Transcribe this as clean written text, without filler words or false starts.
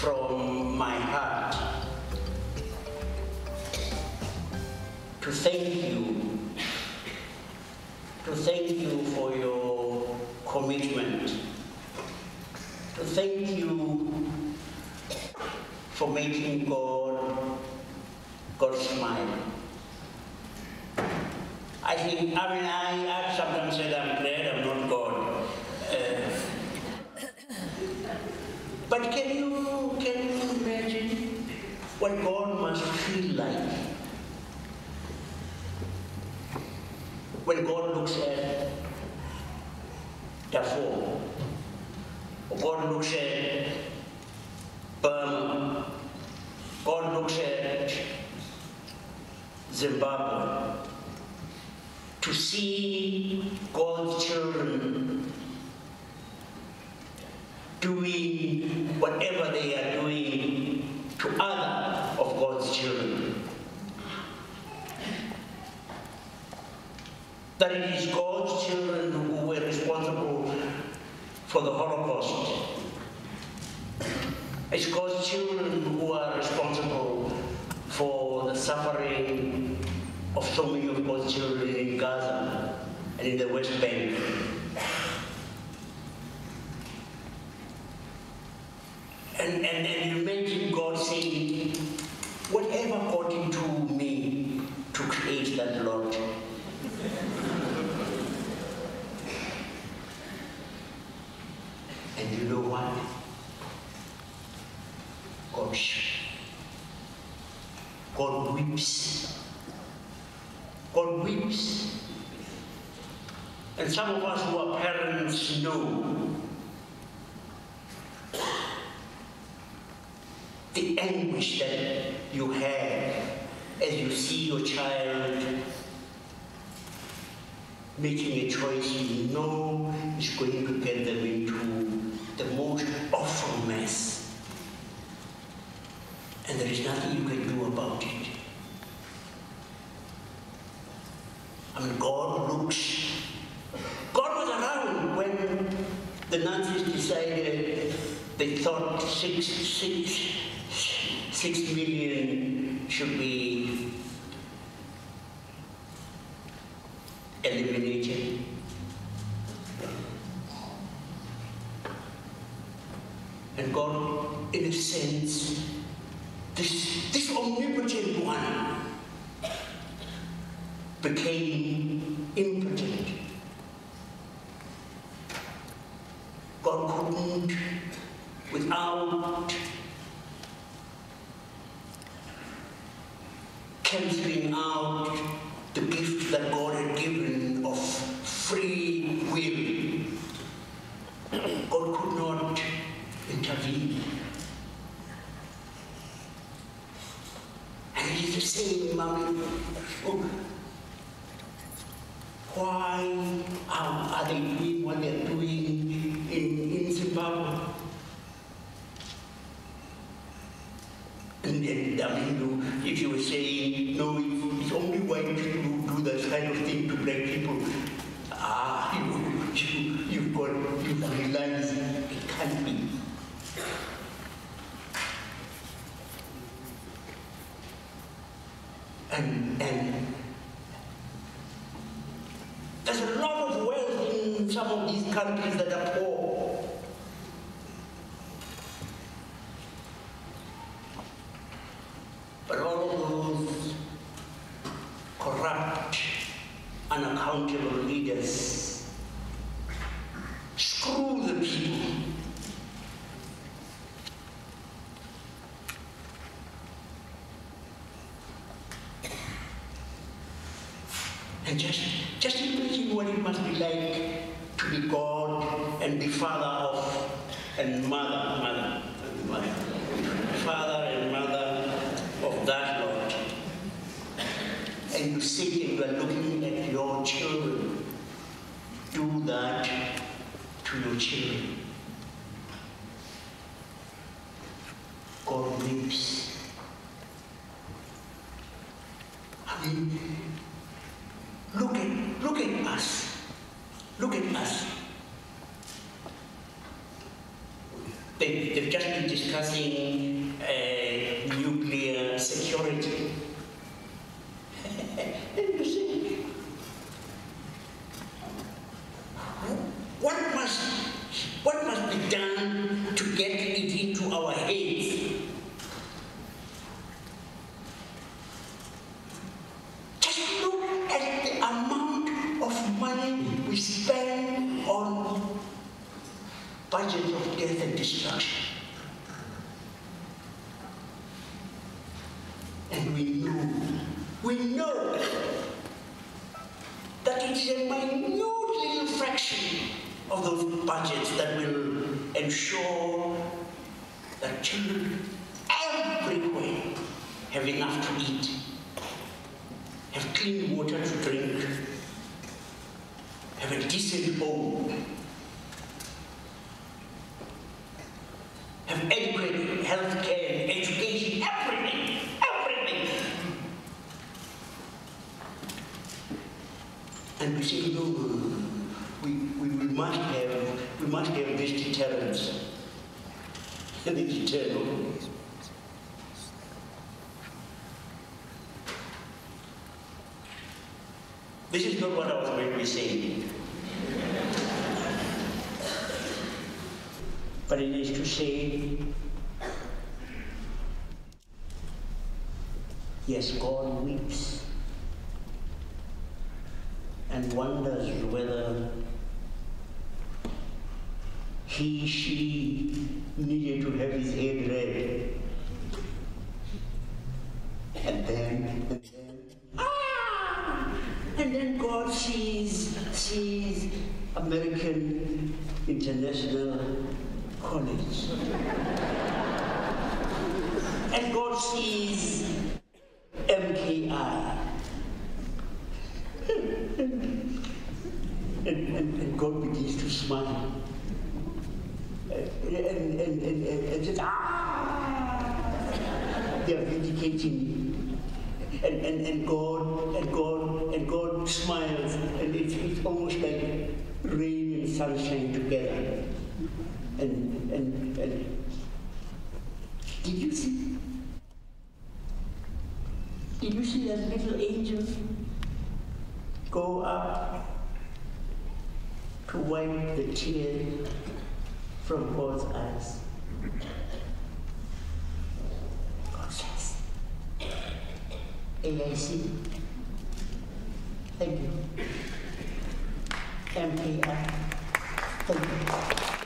from my heart to thank you for your commitment, to thank you for making God smile. I've sometimes said I'm glad I'm not God. But can you imagine what God must feel like when God looks at Darfur, or God looks at Burma, God looks at Zimbabwe, to see God's children doing whatever they are doing to other of God's children. That it is God's children who were responsible for the Holocaust. It's God's children who are responsible for the suffering of so many of God's children in Gaza and in the West Bank. And you imagine God saying, whatever got into me to create that lot. And you know what? God weeps. God weeps. And some of us who are parents know the anguish that you have as you see your child making a choice you know is going to get them into the most awful mess. And there is nothing you can do about it. God was around when the Nazis decided they thought 6 million should be eliminated. And God, in a sense, this omnipotent one became impotent. God couldn't, without cancelling out the gift that God had given of free will, God could not intervene. And it is the same, why are they doing what they're doing in Zimbabwe? And if you were saying, no, it's only white people who do that kind of thing to black people, you've realized it can't be. And there's a lot of wealth in some of these countries that are poor. But all of those corrupt, unaccountable leaders screw the people. And just imagine what it must be like to be God and be father of, and mother, father and mother of that Lord. And you sit and you are looking at your children do that to your children. God weeps. I mean, look at us. Look at us. They've just just be discussing nuclear security. And you see, what must be done to get it into our heads? Just look at the amount of money we spend on budgets of death and destruction. And we know that it is a minute little fraction of those budgets that will ensure that children everywhere have enough to eat, have clean water to drink, have a decent home, have adequate health care, education, everything. And we say, no, we must have this deterrence. And it's eternal. This is not what I was going to be saying. But it is to say, yes, God weeps and wonders whether she needed to have his head read. And then God sees American International College. And God sees MKI. And God begins to smile. And just, they are vindicating. And God smiles, and it's almost like rain and sunshine together. And did you see that little angel go up to wipe the tears from God's eyes? God says, AIC, thank you. MPI, thank you.